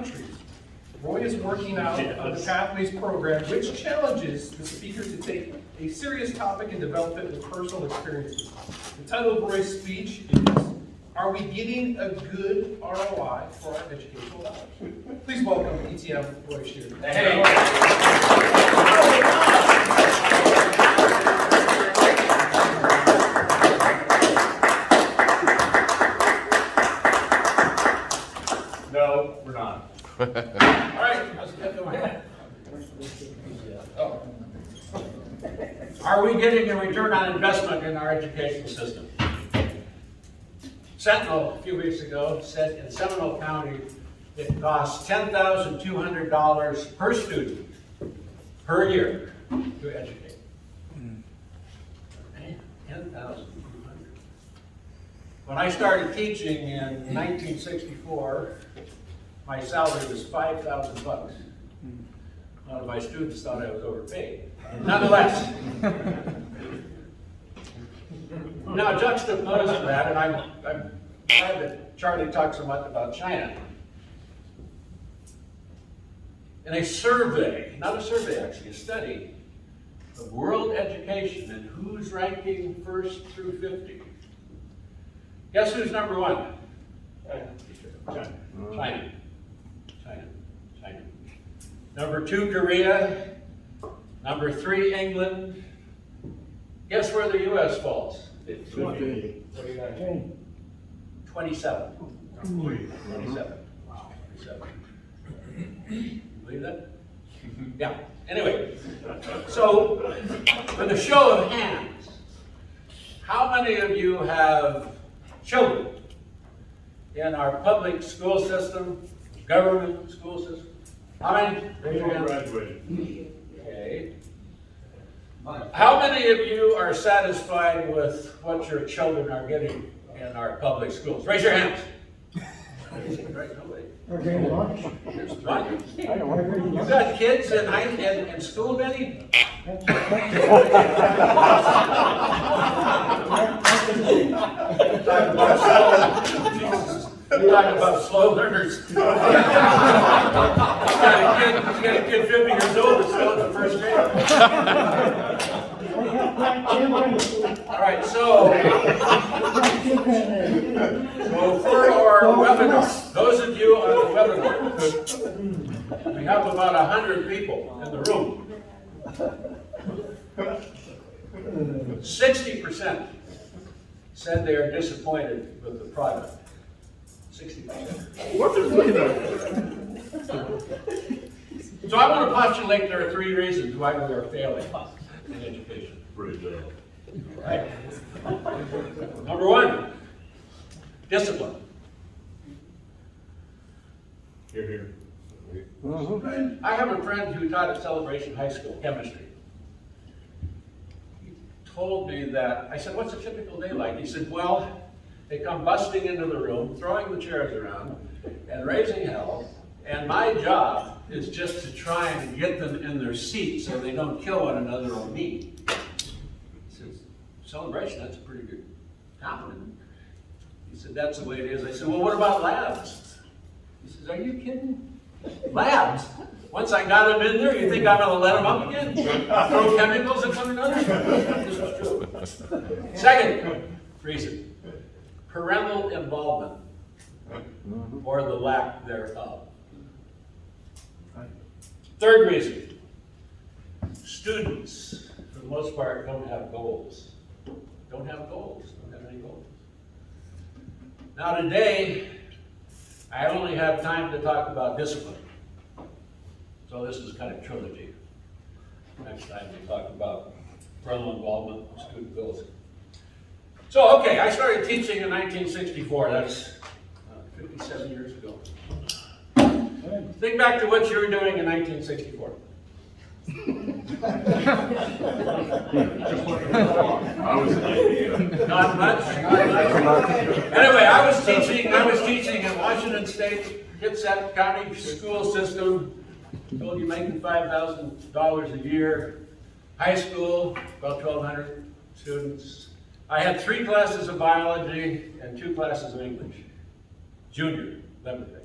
countries. Roy is working out on the Pathways program, which challenges the speaker to take a serious topic and develop it with personal experiences. The title of Roy's speech is, Are We Getting a Good ROI for Our Educational Dollars? Please welcome ETM Roy Scherer. Hey. No, we're not. All right, how's it going? Oh. Are we getting a return on investment in our educational system? Sentinel, a few weeks ago, said in Seminole County, it costs $10,200 per student per year to educate. Okay, $10,200. When I started teaching in 1964, my salary was $5,000. One of my students thought I was overpaid. Nonetheless, now juxtaposing that, and I'm glad that Charlie talked so much about China. In a survey, not a survey actually, a study of world education and who's ranking first through 50. Guess who's number one? China. China. Number 2, Korea. Number 3, England. Guess where the U.S. falls? 20. 27. 27. Wow. 27. Believe that? Yeah. Anyway, so with a show of hands, how many of you have children in our public school system, government school system? How many? Raise your hand. Graduated. Okay. How many of you are satisfied with what your children are getting in our public schools? Raise your hands. Right, nobody. Okay, lunch. There's one. You got kids in school, Benny? You're talking about slow learners. You got a kid 50 years old that's still in the first grade. All right, so for our webinar, those of you on the webinar, we have about 100 people in the room. 60% said they are disappointed with the product. 60%. What is it? So I want to postulate there are 3 reasons why we are failing in education. Great job. Right. Number 1, discipline. Here, here. I have a friend who taught at Celebration High School chemistry. He told me that, I said, what's a typical day like? He said, well, they come busting into the room, throwing the chairs around, and raising hell, and my job is just to try and get them in their seats so they don't kill one another or me. He says, Celebration, that's a pretty good compliment. He said, that's the way it is. I said, well, what about labs? He says, are you kidding? Labs? Once I got them in there, you think I'm going to let them up again? Throw chemicals at one another? This is true. Second reason, parental involvement, or the lack thereof. Third reason, students, for the most part, don't have goals. Don't have any goals. Now today, I only have time to talk about discipline. So this is kind of trilogy. Next time we talk about parental involvement, student goals. So, okay, I started teaching in 1964. That's 57 years ago. Think back to what you were doing in 1964. I was an idea. Not much. Anyway, I was teaching in Washington State, Kitsap County school system. Told you making $5,000 a year. High school, about 1,200 students. I had 3 classes of biology and 2 classes of English. Junior, 11th grade.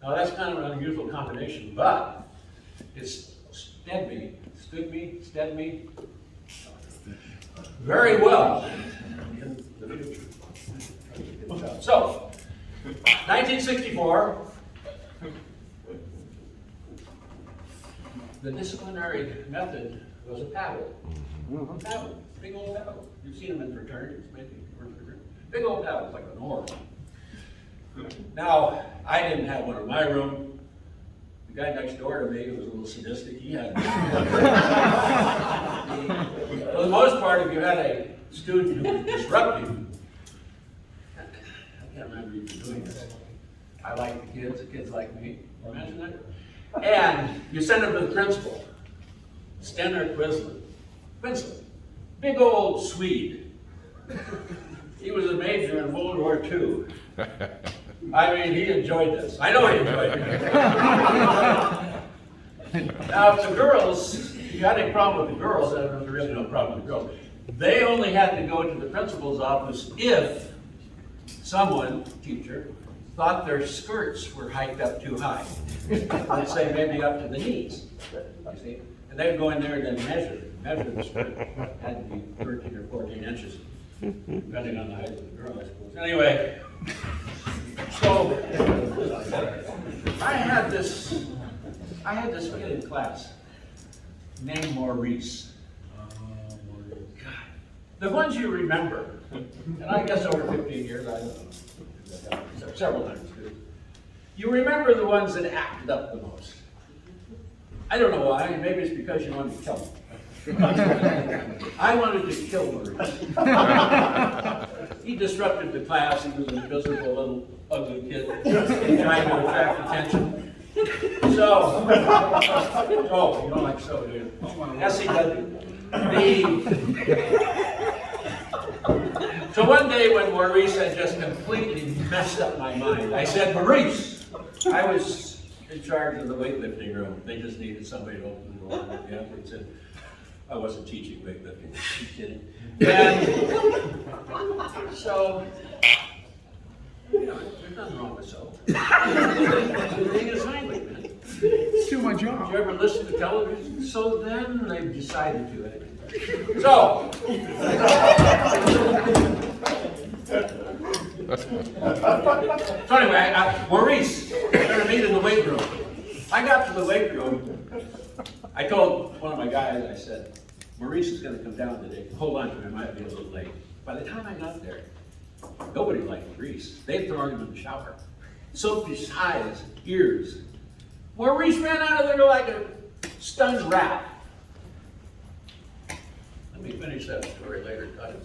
Now that's kind of an unusual combination, but it's stood me very well in the future. So, 1964, the disciplinary method was a paddle. A paddle, big old paddle. You've seen them in fraternities, maybe. Big old paddle, like an oar. Now, I didn't have one in my room. The guy next door to me, who was a little sadistic, he had one. For the most part, if you had a student who was disruptive, I can't remember you doing this. I like the kids like me. Imagine that. And you send them to the principal, Scherer Quinlan, big old Swede. He was a major in World War II. I mean, he enjoyed this. I know he enjoyed it. Now, if the girls, if you had any problem with the girls, there was really no problem with the girls. They only had to go to the principal's office if someone, teacher, thought their skirts were hiked up too high. Let's say maybe up to the knees, you see? And they'd go in there and then measure the skirt. Had to be 13 or 14 inches, depending on the height of the girl, I suppose. Anyway, so I had this kid in class named Maurice. God, the ones you remember, and I guess over 15 years, I don't know, several times. You remember the ones that acted up the most. I don't know why, maybe it's because you wanted to kill them. I wanted to kill Maurice. He disrupted the class. He was an invisible little ugly kid trying to attract attention. So, oh, you don't like so, do you? SCW. So one day when Maurice had just completely messed up my mind, I said, Maurice, I was in charge of the weightlifting room. They just needed somebody to open the door. The athlete said, I wasn't teaching weightlifting. I'm kidding. And so, you know, there's nothing wrong with so. Being a sign man. It's too much job. Did you ever listen to television? So then they decided to anyway. So anyway, Maurice, we're going to meet in the weight room. I got to the weight room. I told one of my guys, I said, Maurice is going to come down today. Hold on to him, I might be a little late. By the time I got there, nobody liked Maurice. They'd thrown him in the shower. Soaked his eyes, ears. Maurice ran out of there like a stunned rat. Let me finish that story later. Got it.